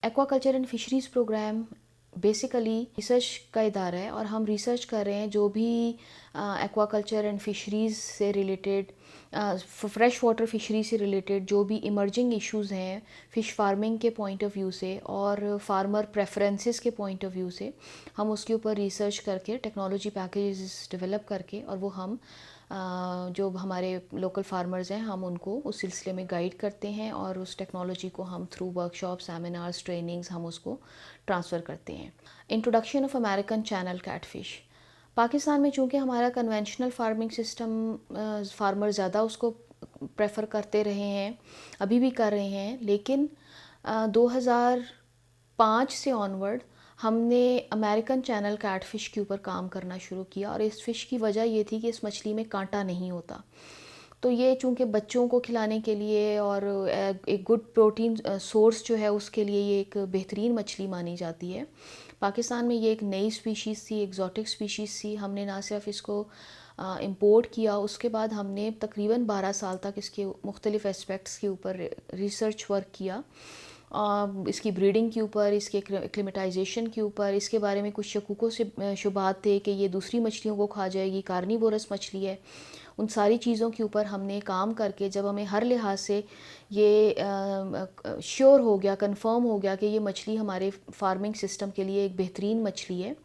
Aquaculture and fisheries program basically research का इदारा है और हम रिसर्च कर रहे हैं जो भी एक्वाकल्चर एंड फिशरीज़ से रिलेटेड, फ्रेश वाटर फिशरी से रिलेटेड जो भी इमर्जिंग इश्यूज़ हैं फ़िश फार्मिंग के पॉइंट ऑफ व्यू से और फार्मर प्रेफरेंसेस के पॉइंट ऑफ व्यू से, हम उसके ऊपर रिसर्च करके टेक्नोलॉजी पैकेजेस डेवलप करके और वो हम जो हमारे लोकल फार्मर्स हैं हम उनको उस सिलसिले में गाइड करते हैं और उस टेक्नोलॉजी को हम थ्रू वर्कशॉप, सेमिनार्स, ट्रेनिंग्स हम उसको ट्रांसफ़र करते हैं। Introduction of American channel catfish. Pakistan में चूँकि हमारा कन्वेंशनल फार्मिंग सिस्टम, फार्मर ज़्यादा उसको प्रेफर करते रहे हैं, अभी भी कर रहे हैं, लेकिन 2005 से ऑनवर्ड हमने अमेरिकन चैनल कैटफ़िश के ऊपर काम करना शुरू किया और इस फ़िश की वजह ये थी कि इस मछली में कांटा नहीं होता। तो ये चूँकि बच्चों को खिलाने के लिए और एक गुड प्रोटीन सोर्स जो है उसके लिए ये एक बेहतरीन मछली मानी जाती है। पाकिस्तान में ये एक नई स्पीशीज़ थी, एक्जॉटिक स्पीशीज़ थी। हमने ना सिर्फ इसको इंपोर्ट किया, उसके बाद हमने तकरीबन 12 साल तक इसके मुख्तलिफ़ एस्पेक्ट्स के ऊपर रिसर्च वर्क किया। इसकी ब्रीडिंग के ऊपर, इसके एक्लिमेटाइजेशन के ऊपर, इसके बारे में कुछ शकूकों से शुबात थे कि ये दूसरी मछलियों को खा जाएगी, कार्निवोरस मछली है। उन सारी चीज़ों के ऊपर हमने काम करके जब हमें हर लिहाज से ये श्योर हो गया, कंफर्म हो गया कि ये मछली हमारे फार्मिंग सिस्टम के लिए एक बेहतरीन मछली है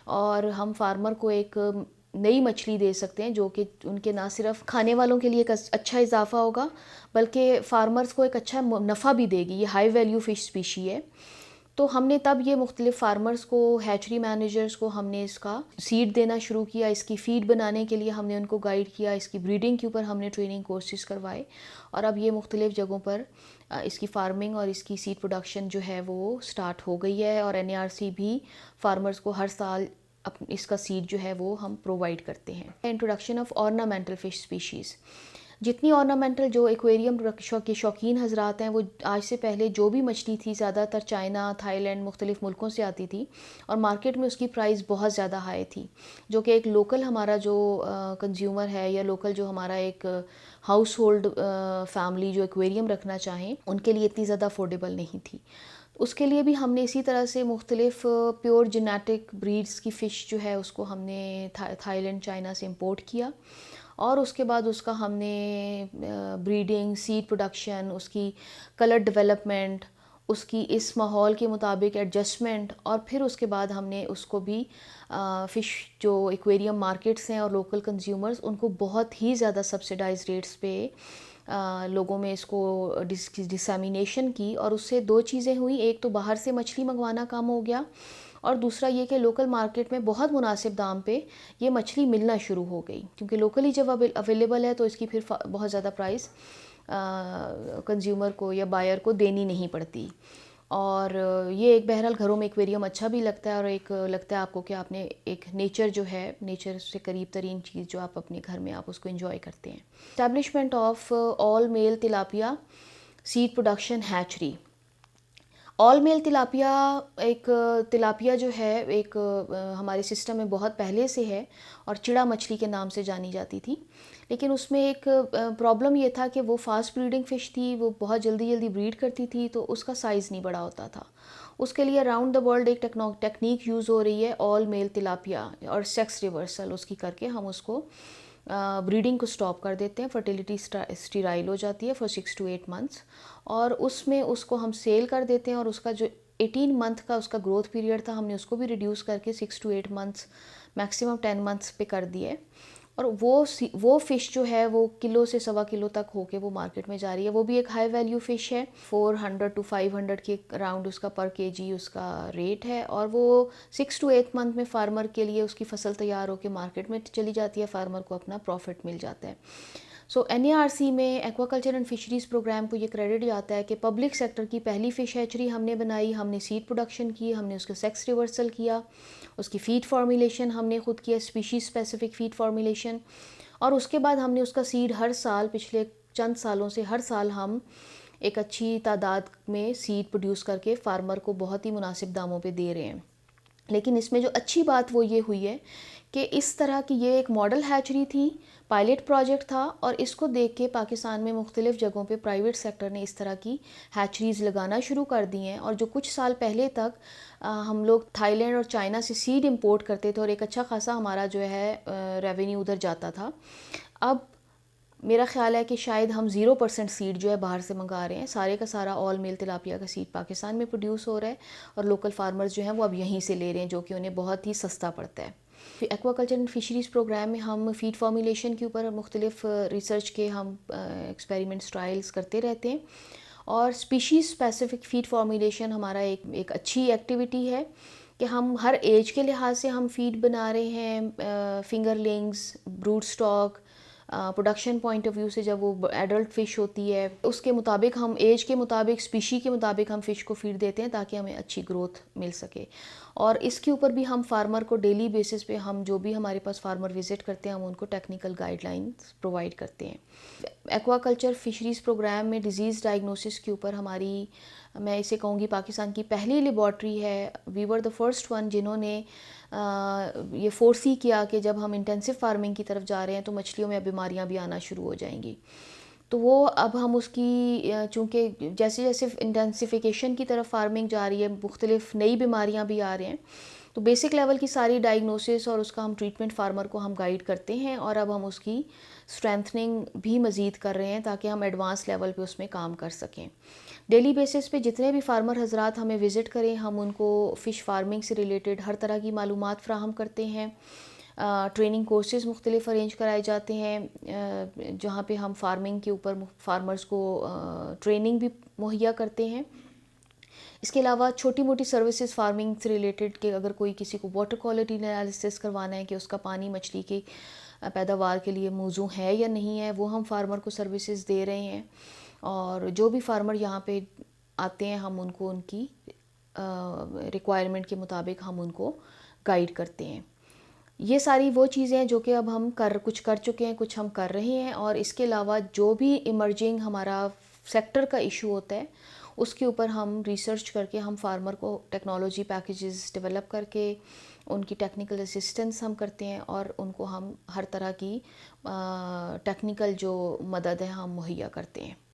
और हम फार्मर को एक नई मछली दे सकते हैं जो कि उनके ना सिर्फ खाने वालों के लिए एक अच्छा इजाफा होगा बल्कि फार्मर्स को एक अच्छा नफ़ा भी देगी। ये हाई वैल्यू फ़िश स्पीशी है। तो हमने तब ये मुख्तलिफ़ फार्मर्स को, हैचरी मैनेजर्स को हमने इसका सीड देना शुरू किया। इसकी फ़ीड बनाने के लिए हमने उनको गाइड किया। इसकी ब्रीडिंग के ऊपर हमने ट्रेनिंग कोर्सेज करवाए और अब ये मुख्तलिफ़ जगहों पर इसकी फार्मिंग और इसकी सीड प्रोडक्शन जो है वो स्टार्ट हो गई है और NARC भी फार्मर्स को हर साल इसका सीड जो है वो हम प्रोवाइड करते हैं। Introduction of ornamental fish species. जितनी ऑर्नामेंटल जो एक्वेरियम के शौकीन हजरात हैं वो आज से पहले जो भी मछली थी ज़्यादातर चाइना, थाईलैंड, मुख्तलिफ़ मुल्कों से आती थी और मार्केट में उसकी प्राइस बहुत ज़्यादा हाई थी, जो कि एक लोकल हमारा जो कंज्यूमर है या लोकल जो हमारा एक हाउस होल्ड फैमिली जो एक्वेरियम रखना चाहें उनके लिए इतनी ज़्यादा अफोर्डेबल नहीं थी। उसके लिए भी हमने इसी तरह से मुख्तलिफ़ प्योर जेनेटिक ब्रीड्स की फ़िश जो है उसको हमने थाईलैंड, चाइना से इम्पोर्ट किया और उसके बाद उसका हमने ब्रीडिंग, सीड प्रोडक्शन, उसकी कलर डेवलपमेंट, उसकी इस माहौल के मुताबिक एडजस्टमेंट और फिर उसके बाद हमने उसको भी फ़िश जो एक्वेरियम मार्केट्स हैं और लोकल कंज्यूमर्स उनको बहुत ही ज़्यादा सब्सिडाइज रेट्स पे लोगों में इसको डिसैमिनेशन की और उससे दो चीज़ें हुई। एक तो बाहर से मछली मंगवाना कम हो गया और दूसरा ये कि लोकल मार्केट में बहुत मुनासिब दाम पे ये मछली मिलना शुरू हो गई, क्योंकि लोकली जब अवेलेबल है तो इसकी फिर बहुत ज़्यादा प्राइस कंज्यूमर को या बायर को देनी नहीं पड़ती। और ये एक बहरहाल घरों में एक्वेरियम अच्छा भी लगता है और एक लगता है आपको कि आपने एक नेचर जो है, नेचर से करीब तरीन चीज़ जो आप अपने घर में आप उसको एंजॉय करते हैं। Establishment of all mail tilapia seed production hatchery. All mail tilapia एक तिलापिया जो है एक हमारे सिस्टम में बहुत पहले से है और चिड़ा मछली के नाम से जानी जाती थी, लेकिन उसमें एक प्रॉब्लम ये था कि वो फास्ट ब्रीडिंग फ़िश थी, वो बहुत जल्दी जल्दी ब्रीड करती थी तो उसका साइज़ नहीं बड़ा होता था। उसके लिए अराउंड द वर्ल्ड एक टेक्निक यूज़ हो रही है ऑल मेल तिलापिया और सेक्स रिवर्सल उसकी करके हम उसको ब्रीडिंग को स्टॉप कर देते हैं, फर्टिलिटी स्टीराइल हो जाती है फॉर 6 to 8 मंथ्स और उसमें उसको हम सेल कर देते हैं और उसका जो 18 मंथ का उसका ग्रोथ पीरियड था हमने उसको भी रिड्यूस करके 6 to 8 मंथ्स, मैक्सिमम 10 मंथ्स पे कर दिया है। और वो फ़िश जो है वो किलो से सवा किलो तक होके वो मार्केट में जा रही है। वो भी एक हाई वैल्यू फ़िश है, 400 to 500 के अराउंड उसका पर केजी उसका रेट है और वो 6 to 8 मंथ में फार्मर के लिए उसकी फसल तैयार होकर मार्केट में चली जाती है, फार्मर को अपना प्रॉफिट मिल जाता है। सो NARC में एक्वाकल्चर एंड फिशरीज़ प्रोग्राम को ये क्रेडिट जाता है कि पब्लिक सेक्टर की पहली फ़िश हैचरी हमने बनाई, हमने सीड प्रोडक्शन की, हमने उसका सेक्स रिवर्सल किया, उसकी फ़ीड फार्मूलेशन हमने ख़ुद किया, स्पीशीज़ स्पेसिफिक फ़ीड फार्मूलेशन, और उसके बाद हमने उसका सीड हर साल पिछले चंद सालों से हर साल हम एक अच्छी तादाद में सीड प्रोड्यूस करके फार्मर को बहुत ही मुनासिब दामों पे दे रहे हैं। लेकिन इसमें जो अच्छी बात वो ये हुई है कि इस तरह की ये एक मॉडल हैचरी थी, पायलट प्रोजेक्ट था, और इसको देख के पाकिस्तान में मुख्तलिफ़ जगहों पे प्राइवेट सेक्टर ने इस तरह की हैचरीज़ लगाना शुरू कर दी हैं। और जो कुछ साल पहले तक हम लोग थाईलैंड और चाइना से सीड इंपोर्ट करते थे और एक अच्छा खासा हमारा जो है रेवेन्यू उधर जाता था, अब मेरा ख़्याल है कि शायद हम 0% सीड जो है बाहर से मंगा रहे हैं। सारे का सारा ऑल मेल तिलापिया का सीड पाकिस्तान में प्रोड्यूस हो रहा है और लोकल फार्मर्स जो हैं वो अब यहीं से ले रहे हैं, जो कि उन्हें बहुत ही सस्ता पड़ता है। एक्वाकल्चर एंड फिशरीज़ प्रोग्राम में हम फ़ीड फार्मुलेशन के ऊपर मुख्तलिफ रिसर्च के हम एक्सपेरिमेंट्स ट्रायल्स करते रहते हैं, और स्पीशीज़ स्पेसिफ़िक फ़ीड फार्मुलेशन हमारा एक अच्छी एक्टिविटी है कि हम हर एज के लिहाज से हम फ़ीड बना रहे हैं, fingerlings, brood stock, production point of view से जब वो एडल्ट फ़िश होती है उसके मुताबिक हम एज के मुताबिक, स्पीशी के मुताबिक हम फ़िश को फ़ीड देते हैं ताकि हमें अच्छी ग्रोथ मिल सके। और इसके ऊपर भी हम फार्मर को डेली बेसिस पे, हम जो भी हमारे पास फार्मर विज़िट करते हैं हम उनको टेक्निकल गाइडलाइंस प्रोवाइड करते हैं। एक्वाकल्चर फिशरीज़ प्रोग्राम में डिज़ीज़ डायग्नोसिस के ऊपर हमारी, मैं इसे कहूँगी, पाकिस्तान की पहली लेबॉर्ट्री है। We were the first one जिन्होंने ये फोर्सी किया कि जब हम इंटेंसिव फार्मिंग की तरफ जा रहे हैं तो मछलियों में बीमारियां भी आना शुरू हो जाएंगी। तो वो अब हम उसकी, चूँकि जैसे जैसे इंटेंसिफिकेशन की तरफ फार्मिंग जा रही है, मुख्तलिफ नई बीमारियां भी आ रही हैं, तो बेसिक लेवल की सारी डायग्नोसिस और उसका हम ट्रीटमेंट फार्मर को हम गाइड करते हैं, और अब हम उसकी स्ट्रेंथनिंग भी मज़ीद कर रहे हैं ताकि हम एडवांस लेवल पे उसमें काम कर सकें। डेली बेसिस पे जितने भी फार्मर हजरात हमें विज़िट करें, हम उनको फ़िश फार्मिंग से रिलेटेड हर तरह की मालूमात फ़राहम करते हैं। ट्रेनिंग कोर्सेज़ मुख्तलिफ अरेंज कराए जाते हैं जहाँ पे हम फार्मिंग के ऊपर फार्मर्स को ट्रेनिंग भी मुहैया करते हैं। इसके अलावा छोटी मोटी सर्विसेज फार्मिंग से रिलेटेड कि अगर कोई किसी को वाटर क्वालिटी एनालिसिस करवाना है कि उसका पानी मछली की पैदावार के लिए मौजू है या नहीं है, वो हम फार्मर को सर्विसेज दे रहे हैं। और जो भी फार्मर यहाँ पे आते हैं हम उनको उनकी रिक्वायरमेंट के मुताबिक हम उनको गाइड करते हैं। ये सारी वो चीज़ें हैं जो कि अब हम कुछ कर चुके हैं, कुछ हम कर रहे हैं। और इसके अलावा जो भी इमर्जिंग हमारा सेक्टर का इशू होता है उसके ऊपर हम रिसर्च करके हम फार्मर को टेक्नोलॉजी पैकेजेस डेवलप करके उनकी टेक्निकल असिस्टेंस हम करते हैं और उनको हम हर तरह की टेक्निकल जो मदद है हम मुहैया करते हैं।